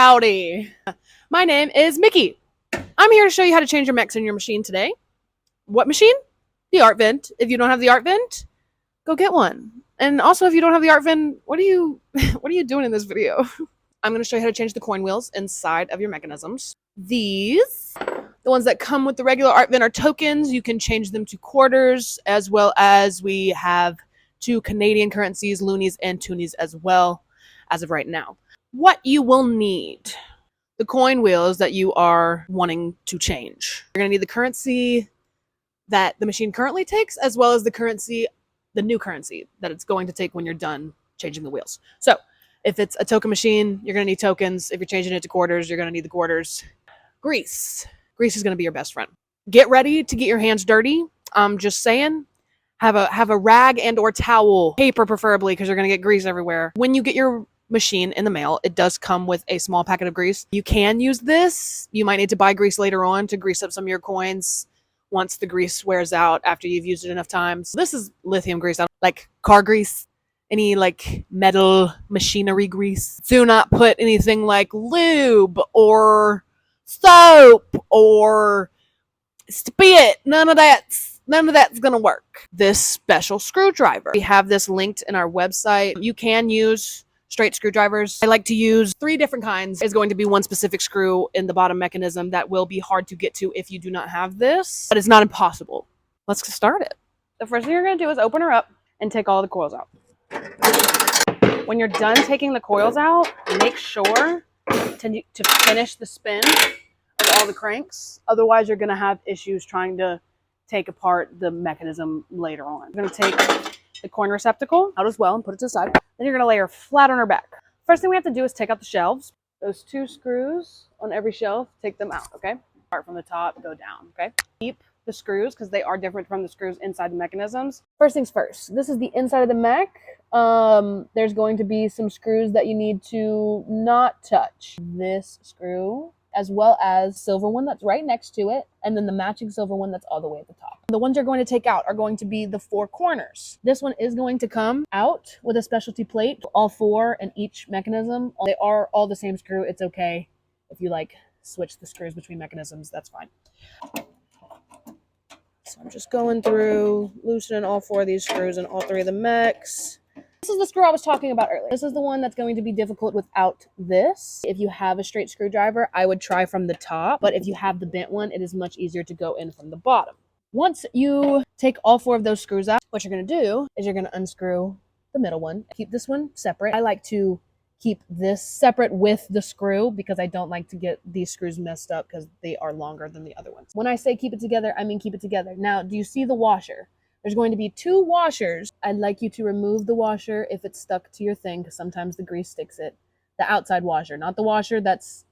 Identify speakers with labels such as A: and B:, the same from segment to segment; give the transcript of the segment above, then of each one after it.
A: Howdy. My name is Mickey. I'm here to show you how to change your mechs in your machine today. What machine? The ArtVend. If you don't have the ArtVend, go get one. And also, if you don't have the ArtVend, what are you doing in this video? I'm going to show you how to change the coin wheels inside of your mechanisms. These, the ones that come with the regular ArtVend, are tokens. You can change them to quarters, as well as we have 2 Canadian currencies, loonies and toonies as well, as of right now. What you will need: the coin wheels that you are wanting to change. You're going to need the currency that the machine currently takes, as well as the new currency that it's going to take when you're done changing the wheels. So if it's a token machine, you're going to need tokens. If you're changing it to quarters, you're going to need the quarters. Grease. Grease is going to be your best friend. Get ready to get your hands dirty. I'm just saying, have a rag and or towel, paper preferably, because you're going to get grease everywhere. When you get your machine in the mail, it does come with a small packet of grease. You can use this. You might need to buy grease later on to grease up some of your coins once the grease wears out after you've used it enough times. This is lithium grease, like car grease, any like metal machinery grease. Do not put anything like lube or soap or spit. None of that's gonna work. This special screwdriver, we have this linked in our website. You can use straight screwdrivers. I like to use 3 different kinds. It's going to be one specific screw in the bottom mechanism that will be hard to get to if you do not have this, but it's not impossible. Let's get started. The first thing you're going to do is open her up and take all the coils out. When you're done taking the coils out, make sure to finish the spin of all the cranks. Otherwise, you're going to have issues trying to take apart the mechanism later on. You're going to take the coin receptacle out as well and put it to the side. Then you're going to lay her flat on her back. First thing we have to do is take out the shelves. Those 2 screws on every shelf, take them out, okay? Start from the top, go down, okay? Keep the screws because they are different from the screws inside the mechanisms. First things first, this is the inside of the mech. There's going to be some screws that you need to not touch. This screw, as well as silver one that's right next to it, and then the matching silver one that's all the way at the top. The ones you're going to take out are going to be the 4 corners. This one is going to come out with a specialty plate, all 4 in each mechanism. They are all the same screw. It's okay if you like switch the screws between mechanisms, that's fine. So I'm just going through, loosening all 4 of these screws in all 3 of the mechs. This is the screw I was talking about earlier. This is the one that's going to be difficult without this. If you have a straight screwdriver, I would try from the top, but if you have the bent one, it is much easier to go in from the bottom. Once you take all 4 of those screws out, what you're going to do is you're going to unscrew the middle one. Keep this one separate. I like to keep this separate with the screw because I don't like to get these screws messed up because they are longer than the other ones. When I say keep it together, I mean keep it together. Now, do you see the washer? There's going to be 2 washers. I'd like you to remove the washer if it's stuck to your thing, because sometimes the grease sticks it. The outside washer, not the washer that's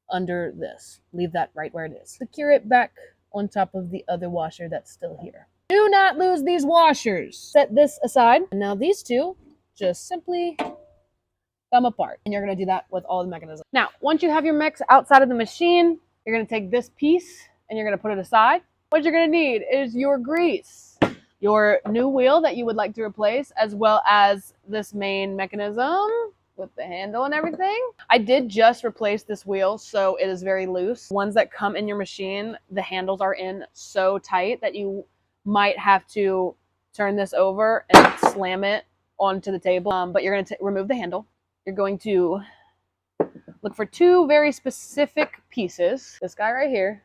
A: under this. Leave that right where it is. Secure it back on top of the other washer that's still here. Do not lose these washers. Set this aside. And now these 2 just simply come apart. And you're going to do that with all the mechanisms. Now, once you have your mechs outside of the machine, you're going to take this piece and you're going to put it aside. What you're going to need is your grease, your new wheel that you would like to replace, as well as this main mechanism with the handle and everything. I did just replace this wheel, so it is very loose. Ones that come in your machine, the handles are in so tight that you might have to turn this over and slam it onto the table. But you're going to remove the handle. You're going to look for 2 very specific pieces. This guy right here.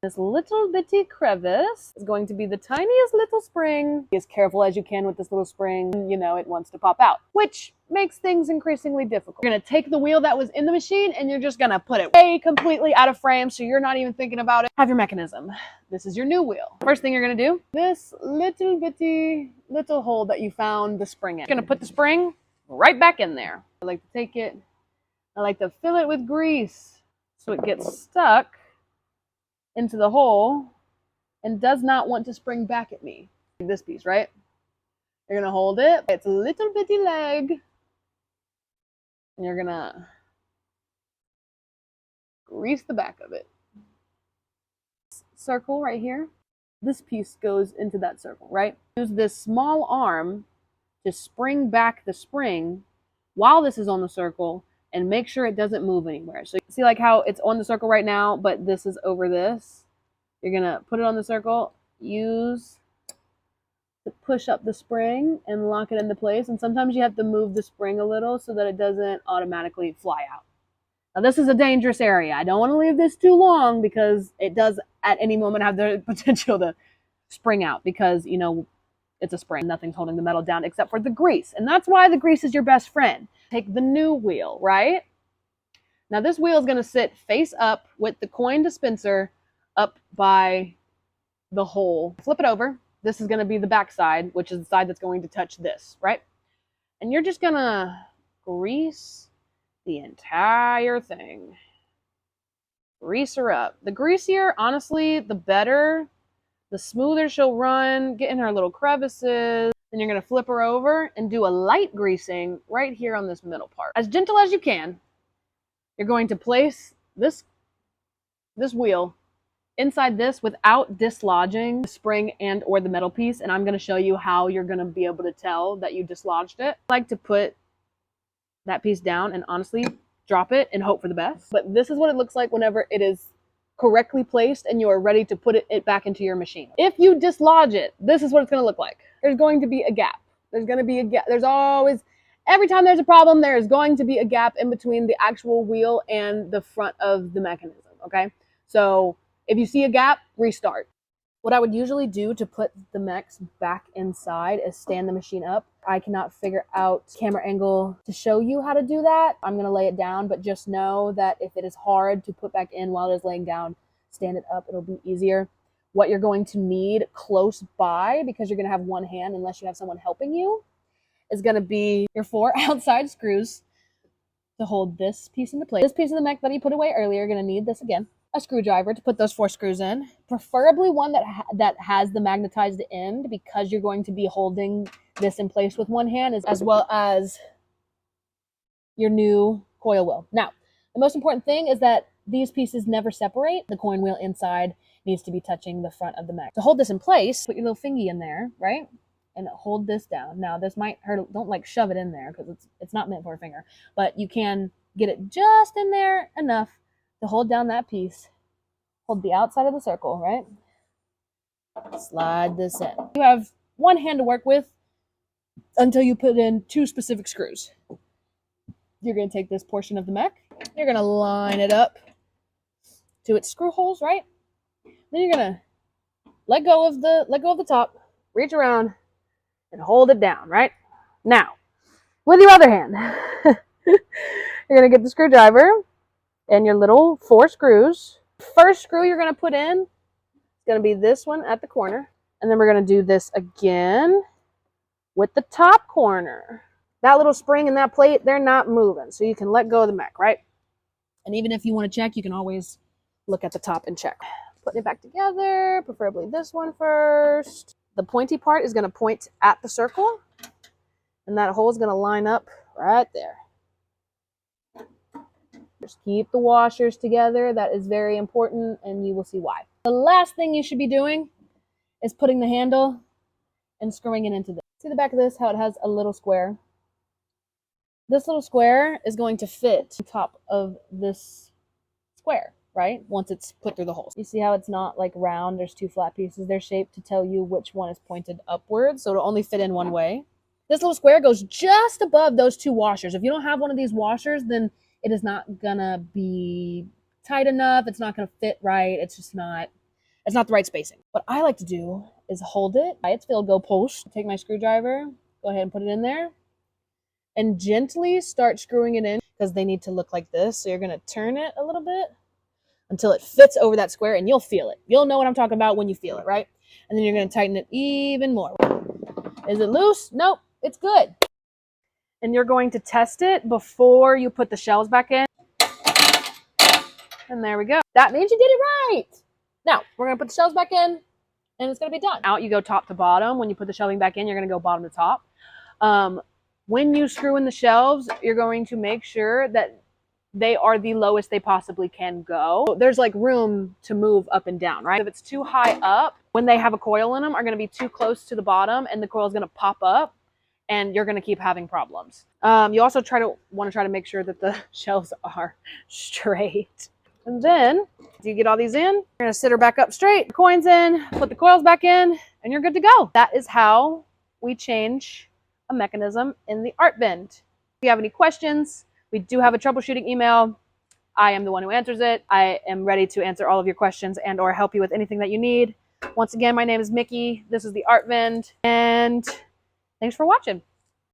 A: This little bitty crevice is going to be the tiniest little spring. Be as careful as you can with this little spring. You know, it wants to pop out, which makes things increasingly difficult. You're going to take the wheel that was in the machine and you're just going to put it way completely out of frame so you're not even thinking about it. Have your mechanism. This is your new wheel. First thing you're going to do, this little bitty little hole that you found the spring in. You're going to put the spring right back in there. I like to take it, I like to fill it with grease so it gets stuck into the hole and does not want to spring back at me. This piece, right? You're gonna hold it, its little bitty leg, and you're gonna grease the back of it. Circle right here. This piece goes into that circle, right? Use this small arm to spring back the spring while this is on the circle and make sure it doesn't move anywhere. So you see like how it's on the circle right now, but this is over this. You're gonna put it on the circle, use to push up the spring and lock it into place. And sometimes you have to move the spring a little so that it doesn't automatically fly out. Now this is a dangerous area. I don't want to leave this too long because it does at any moment have the potential to spring out because, you know, it's a spring. Nothing's holding the metal down except for the grease. And that's why the grease is your best friend. Take the new wheel, right? Now this wheel is going to sit face up with the coin dispenser up by the hole. Flip it over. This is going to be the back side, which is the side that's going to touch this, right? And you're just going to grease the entire thing. Grease her up. The greasier, honestly, the better. The smoother she'll run, get in her little crevices. Then you're going to flip her over and do a light greasing right here on this middle part. As gentle as you can, you're going to place this wheel inside this without dislodging the spring and or the metal piece. And I'm going to show you how you're going to be able to tell that you dislodged it. I like to put that piece down and honestly drop it and hope for the best. But this is what it looks like whenever it is correctly placed and you are ready to put it back into your machine. If you dislodge it, this is what it's going to look like. There's going to be a gap. There's going to be a gap. There's always, every time there's a problem, there is going to be a gap in between the actual wheel and the front of the mechanism, okay? So if you see a gap, restart. What I would usually do to put the mechs back inside is stand the machine up. I cannot figure out camera angle to show you how to do that. I'm going to lay it down, but just know that if it is hard to put back in while it is laying down, stand it up. It'll be easier. What you're going to need close by, because you're going to have one hand unless you have someone helping you, is going to be your 4 outside screws to hold this piece into place. This piece of the mech that you put away earlier, you're going to need this again. A screwdriver to put those 4 screws in, preferably one that has the magnetized end, because you're going to be holding this in place with one hand, as well as your new coil wheel. Now, the most important thing is that these pieces never separate. The coin wheel inside needs to be touching the front of the mech. To hold this in place, put your little fingy in there, right? And hold this down. Now, this might hurt. Don't like shove it in there because it's not meant for a finger, but you can get it just in there enough to hold down that piece. Hold the outside of the circle, right? Slide this in. You have one hand to work with until you put in 2 specific screws. You're going to take this portion of the mech. You're going to line it up to its screw holes, right? Then you're going to let go of the top, reach around, and hold it down, right? Now, with your other hand, you're going to get the screwdriver and your little 4 screws. First screw you're going to put in is going to be this one at the corner. And then we're going to do this again with the top corner. That little spring and that plate, they're not moving. So you can let go of the mech, right? And even if you want to check, you can always look at the top and check. Putting it back together, preferably this one first. The pointy part is going to point at the circle. And that hole is going to line up right there. Just keep the washers together. That is very important, and you will see why. The last thing you should be doing is putting the handle and screwing it into this. See the back of this, how it has a little square? This little square is going to fit on top of this square, right? Once it's put through the holes. You see how it's not like round, there's 2 flat pieces. They're shaped to tell you which one is pointed upwards, so it'll only fit in one way. This little square goes just above those 2 washers. If you don't have one of these washers, then it is not gonna be tight enough. It's not gonna fit right. It's not the right spacing. What I like to do is hold it by its field goal post. Take my screwdriver, go ahead and put it in there, and gently start screwing it in, because they need to look like this. So you're gonna turn it a little bit until it fits over that square, and you'll feel it. You'll know what I'm talking about when you feel it, right? And then you're gonna tighten it even more. Is it loose? Nope, it's good. And you're going to test it before you put the shells back in. And there we go. That means you did it right. Now, we're going to put the shells back in, and it's going to be done. Out you go top to bottom. When you put the shelving back in, you're going to go bottom to top. When you screw in the shelves, you're going to make sure that they are the lowest they possibly can go. There's like room to move up and down, right? If it's too high up, when they have a coil in them, are going to be too close to the bottom, and the coil is going to pop up. and you're going to keep having problems. You also want to try to make sure that the shelves are straight. And then after you get all these in, you're going to sit her back up straight, coins in, put the coils back in, and you're good to go. That is how we change a mechanism in the ArtVend. If you have any questions, we do have a troubleshooting email. I am the one who answers it. I am ready to answer all of your questions and or help you with anything that you need. Once again, my name is Mickey. This is the ArtVend, and thanks for watching.